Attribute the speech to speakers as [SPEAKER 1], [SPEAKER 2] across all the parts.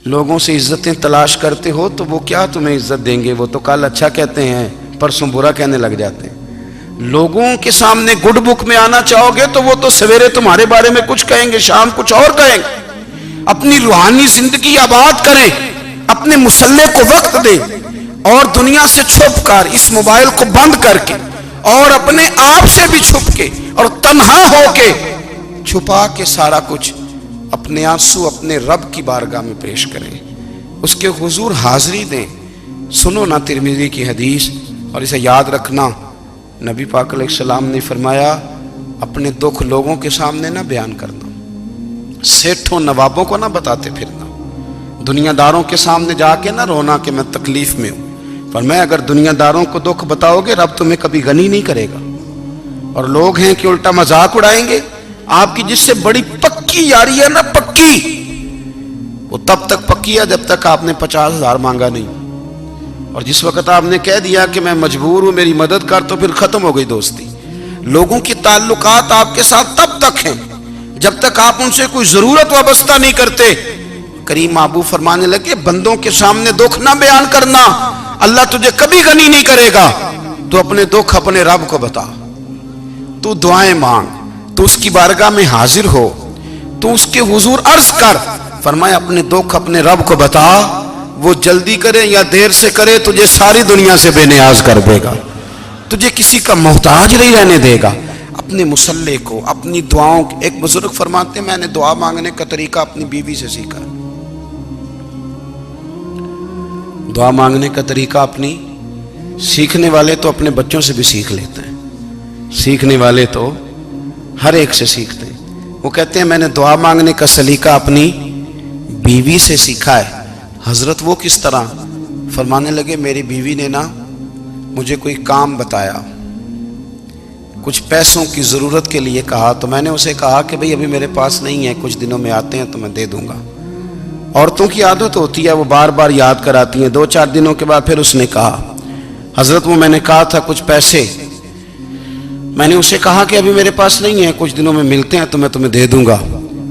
[SPEAKER 1] لوگوں سے عزتیں تلاش کرتے ہو تو وہ کیا تمہیں عزت دیں گے؟ وہ تو کل اچھا کہتے ہیں، پرسوں برا کہنے لگ جاتے ہیں۔ لوگوں کے سامنے گڈ بک میں آنا چاہو گے تو وہ تو سویرے تمہارے بارے میں کچھ کہیں گے، شام کچھ اور کہیں گے۔ اپنی روحانی زندگی آباد کریں، اپنے مسلح کو وقت دیں، اور دنیا سے چھپ کر اس موبائل کو بند کر کے اور اپنے آپ سے بھی چھپ کے اور تنہا ہو کے چھپا کے سارا کچھ اپنے آنسو اپنے رب کی بارگاہ میں پیش کریں، اس کے حضور حاضری دیں۔ سنو نا ترمذی کی حدیث، اور اسے یاد رکھنا، نبی پاک علیہ السلام نے فرمایا اپنے دکھ لوگوں کے سامنے نہ بیان کرنا، سیٹھوں نوابوں کو نہ بتاتے پھرنا، دنیا داروں کے سامنے جا کے نہ رونا کہ میں تکلیف میں ہوں۔ فرمایا اگر دنیا داروں کو دکھ بتاؤ گے رب تمہیں کبھی غنی نہیں کرے گا۔ اور لوگ ہیں کہ الٹا مذاق اڑائیں گے آپ کی، جس سے بڑی پکی یاری ہے نا، پکی، وہ تب تک پکی ہے جب تک آپ نے 50,000 مانگا نہیں، اور جس وقت آپ نے کہہ دیا کہ میں مجبور ہوں میری مدد کر، تو پھر ختم ہو گئی دوستی۔ لوگوں کی تعلقات آپ کے ساتھ تب تک ہیں جب تک آپ ان سے کوئی ضرورت وابستہ نہیں کرتے۔ کریم محبوب فرمانے لگے بندوں کے سامنے دکھ نہ بیان کرنا، اللہ تجھے کبھی غنی نہیں کرے گا۔ تو اپنے دکھ اپنے رب کو بتا، تو دعائیں مانگ، تو اس کی بارگاہ میں حاضر ہو، تو اس کے حضور عرض کر۔ فرمایا اپنے دکھ اپنے رب کو بتا، وہ جلدی کرے یا دیر سے کرے تجھے ساری دنیا سے بے نیاز کر دے گا، تجھے کسی کا محتاج نہیں رہنے دے گا۔ اپنے مسلح کو، اپنی دعاؤں، ایک بزرگ فرماتے ہیں میں نے دعا مانگنے کا طریقہ اپنی بیوی سے سیکھا۔ دعا مانگنے کا طریقہ اپنی، سیکھنے والے تو اپنے بچوں سے بھی سیکھ لیتے ہیں، سیکھنے والے تو ہر ایک سے سیکھتے ہیں۔ وہ کہتے ہیں میں نے دعا مانگنے کا سلیقہ اپنی بیوی سے سیکھا ہے۔ حضرت وہ کس طرح؟ فرمانے لگے میری بیوی نے نا مجھے کوئی کام بتایا، کچھ پیسوں کی ضرورت کے لیے کہا، تو میں نے اسے کہا کہ بھئی ابھی میرے پاس نہیں ہے، کچھ دنوں میں آتے ہیں تو میں دے دوں گا۔ عورتوں کی عادت ہوتی ہے وہ بار بار یاد کراتی ہیں، 2-4 دنوں کے بعد پھر اس نے کہا حضرت وہ میں نے کہا تھا کچھ پیسے، میں نے اسے کہا کہ ابھی میرے پاس نہیں ہے، کچھ دنوں میں ملتے ہیں تو میں تمہیں دے دوں گا۔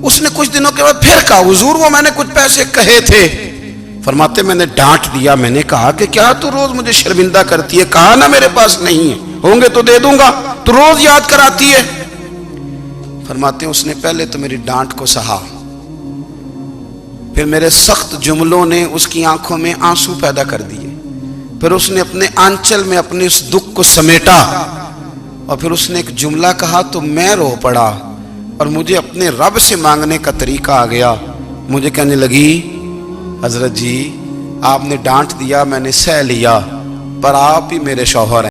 [SPEAKER 1] اس نے کچھ دنوں کے بعد پھر کہا حضور وہ میں نے کچھ پیسے کہے تھے۔ فرماتے میں نے ڈانٹ دیا، میں نے کہا کہ کیا تو روز مجھے شرمندہ کرتی ہے، کہا نا میرے پاس نہیں ہے، ہوں گے تو دے دوں گا، تو روز یاد کراتی ہے۔ فرماتے ہیں اس نے پہلے تو میری ڈانٹ کو سہا، پھر میرے سخت جملوں نے اس کی آنکھوں میں آنسو پیدا کر دیے، پھر اس نے اپنے آنچل میں اپنے اس دکھ کو سمیٹا، اور پھر اس نے ایک جملہ کہا تو میں رو پڑا، اور مجھے اپنے رب سے مانگنے کا طریقہ آ گیا۔ مجھے کہنے لگی حضرت جی آپ نے ڈانٹ دیا، میں نے سہ لیا، پر آپ ہی میرے شوہر ہیں۔